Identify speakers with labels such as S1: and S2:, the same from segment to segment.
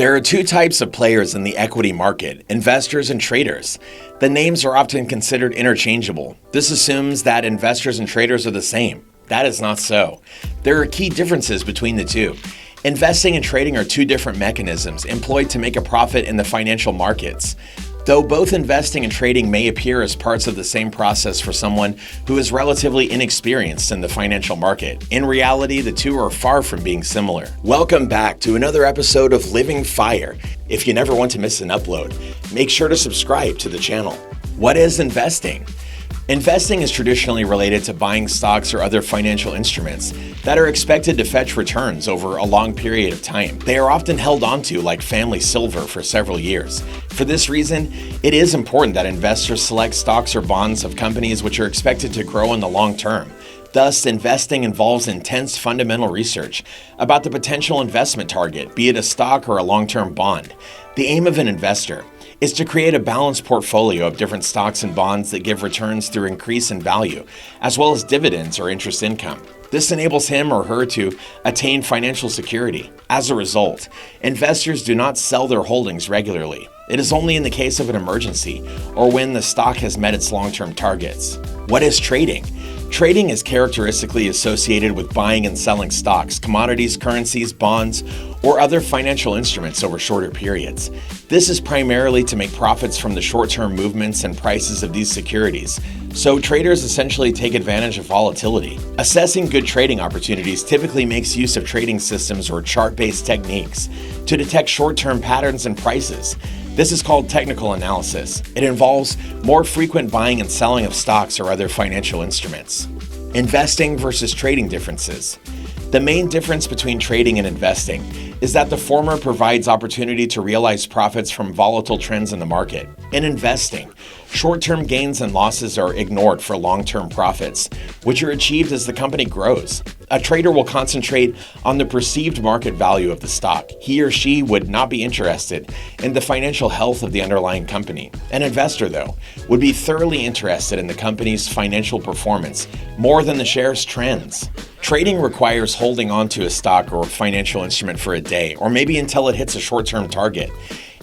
S1: There are two types of players in the equity market, investors and traders. The names are often considered interchangeable. This assumes that investors and traders are the same. That is not so. There are key differences between the two. Investing and trading are two different mechanisms employed to make a profit in the financial markets. Though both investing and trading may appear as parts of the same process for someone who is relatively inexperienced in the financial market, in reality, the two are far from being similar. Welcome back to another episode of Living Fire. If you never want to miss an upload, make sure to subscribe to the channel. What is investing? Investing is traditionally related to buying stocks or other financial instruments that are expected to fetch returns over a long period of time. They are often held onto like family silver for several years. For this reason, it is important that investors select stocks or bonds of companies which are expected to grow in the long term. Thus, investing involves intense fundamental research about the potential investment target, be it a stock or a long-term bond. The aim of an investor is to create a balanced portfolio of different stocks and bonds that give returns through increase in value, as well as dividends or interest income. This enables him or her to attain financial security. As a result, investors do not sell their holdings regularly. It is only in the case of an emergency or when the stock has met its long-term targets. What is trading? Trading is characteristically associated with buying and selling stocks, commodities, currencies, bonds, or other financial instruments over shorter periods. This is primarily to make profits from the short-term movements and prices of these securities, so traders essentially take advantage of volatility. Assessing good trading opportunities typically makes use of trading systems or chart-based techniques to detect short-term patterns in prices. This is called technical analysis. It involves more frequent buying and selling of stocks or other financial instruments. Investing versus trading differences. The main difference between trading and investing is that the former provides opportunity to realize profits from volatile trends in the market. In investing, short-term gains and losses are ignored for long-term profits, which are achieved as the company grows. A trader will concentrate on the perceived market value of the stock. He or she would not be interested in the financial health of the underlying company. An investor, though, would be thoroughly interested in the company's financial performance more than the share's trends. Trading requires holding on to a stock or financial instrument for a day, or maybe until it hits a short-term target.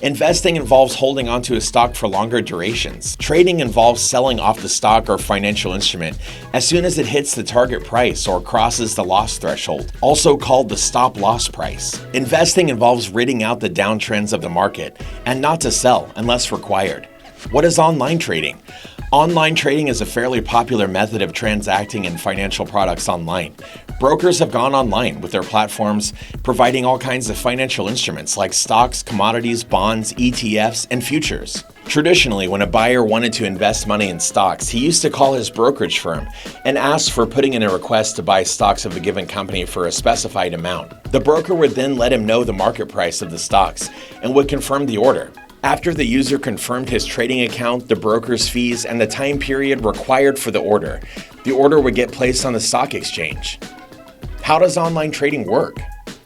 S1: Investing involves holding onto a stock for longer durations. Trading involves selling off the stock or financial instrument as soon as it hits the target price or crosses the loss threshold, also called the stop-loss price. Investing involves ridding out the downtrends of the market and not to sell unless required. What is online trading? Online trading is a fairly popular method of transacting in financial products online. Brokers have gone online with their platforms providing all kinds of financial instruments like stocks, commodities, bonds, ETFs, and futures. Traditionally, when a buyer wanted to invest money in stocks, he used to call his brokerage firm and ask for putting in a request to buy stocks of a given company for a specified amount. The broker would then let him know the market price of the stocks and would confirm the order. After the user confirmed his trading account, the broker's fees, and the time period required for the order would get placed on the stock exchange. How does online trading work?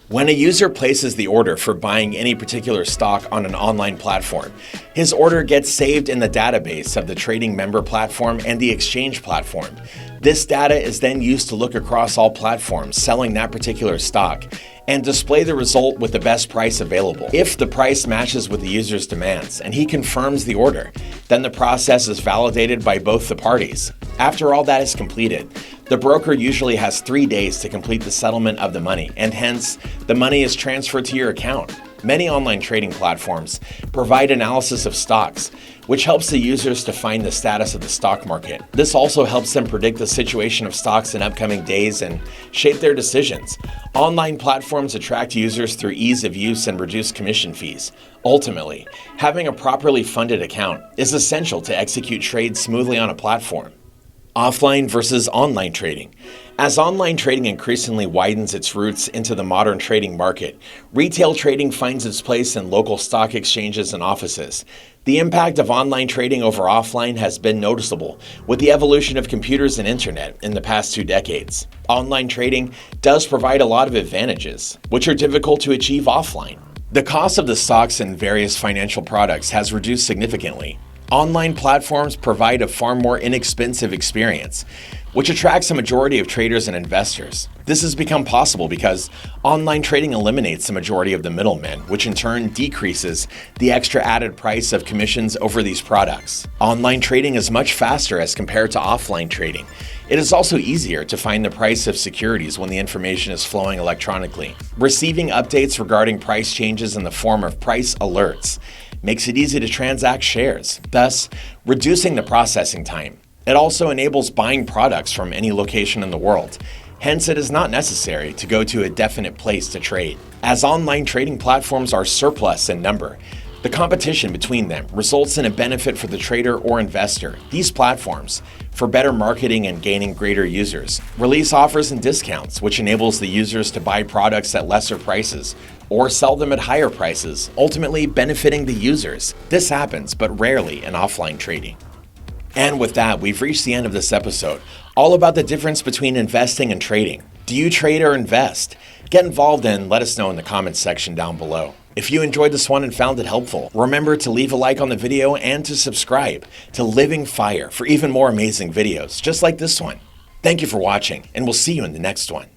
S1: When a user places the order for buying any particular stock on an online platform, his order gets saved in the database of the trading member platform and the exchange platform. This data is then used to look across all platforms selling that particular stock and display the result with the best price available. If the price matches with the user's demands and he confirms the order, then the process is validated by both the parties. After all that is completed, the broker usually has 3 days to complete the settlement of the money, and hence, the money is transferred to your account. Many online trading platforms provide analysis of stocks, which helps the users to find the status of the stock market. This also helps them predict the situation of stocks in upcoming days and shape their decisions. Online platforms attract users through ease of use and reduced commission fees. Ultimately, having a properly funded account is essential to execute trades smoothly on a platform. Offline versus online trading. As online trading increasingly widens its roots into the modern trading market, retail trading finds its place in local stock exchanges and offices. The impact of online trading over offline has been noticeable with the evolution of computers and internet in the past 2 decades. Online trading does provide a lot of advantages, which are difficult to achieve offline. The cost of the stocks and various financial products has reduced significantly. Online platforms provide a far more inexpensive experience, which attracts a majority of traders and investors. This has become possible because online trading eliminates the majority of the middlemen, which in turn decreases the extra added price of commissions over these products. Online trading is much faster as compared to offline trading. It is also easier to find the price of securities when the information is flowing electronically. Receiving updates regarding price changes in the form of price alerts makes it easy to transact shares, thus reducing the processing time. It also enables buying products from any location in the world. Hence, it is not necessary to go to a definite place to trade. As online trading platforms are surplus in number, the competition between them results in a benefit for the trader or investor. These platforms, for better marketing and gaining greater users, release offers and discounts, which enables the users to buy products at lesser prices or sell them at higher prices, ultimately benefiting the users. This happens, but rarely in offline trading. And with that, we've reached the end of this episode, all about the difference between investing and trading. Do you trade or invest? Get involved and let us know in the comments section down below. If you enjoyed this one and found it helpful, remember to leave a like on the video and to subscribe to Living Fire for even more amazing videos just like this one. Thank you for watching, and we'll see you in the next one.